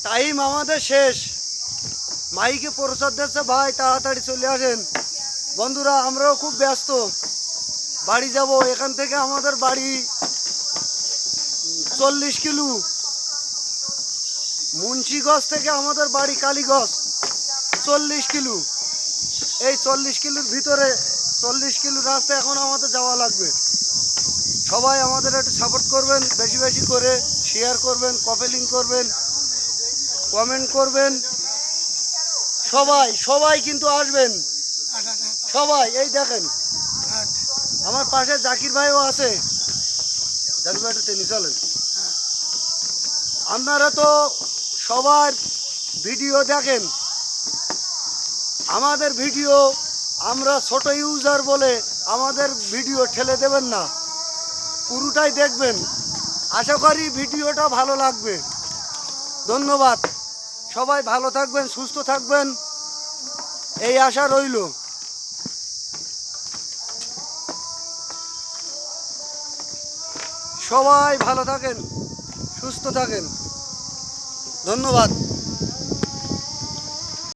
Time আমাদের শেষ। মাইকে প্রচার দিচ্ছে, ভাই তাড়াতাড়ি চলে আসেন। বন্ধুরা আমরাও খুব ব্যস্ত, বাড়ি যাব। এখান থেকে আমাদের বাড়ি 40 কিলো। মুন্সিগঞ্জ থেকে আমাদের বাড়ি কালীগঞ্জ 40 কিলো। এই 40 কিলোর ভিতরে 40 কিলো রাস্তা এখন আমাদের যাওয়া লাগবে। সবাই আমাদের একটু সাপোর্ট করবেন, বেশি বেশি করে শেয়ার করবেন, কপি করবেন, কমেন্ট করবেন। সবাই সবাই কিন্তু আসবেন, সবাই। এই দেখেন আমার পাশে জাকির ভাইও আছে। জাকির ভাই একটু টেনে চলেন। আপনারা তো সবার ভিডিও দেখেন, আমাদের ভিডিও আমরা ছোট ইউজার বলে আমাদের ভিডিও ঠেলে দেবেন না, পুরোটাই দেখবেন। আশা করি ভিডিওটা ভালো লাগবে। ধন্যবাদ। সবাই ভালো থাকবেন, সুস্থ থাকবেন, এই আশা রইল। সবাই ভালো থাকেন, সুস্থ থাকেন। ধন্যবাদ।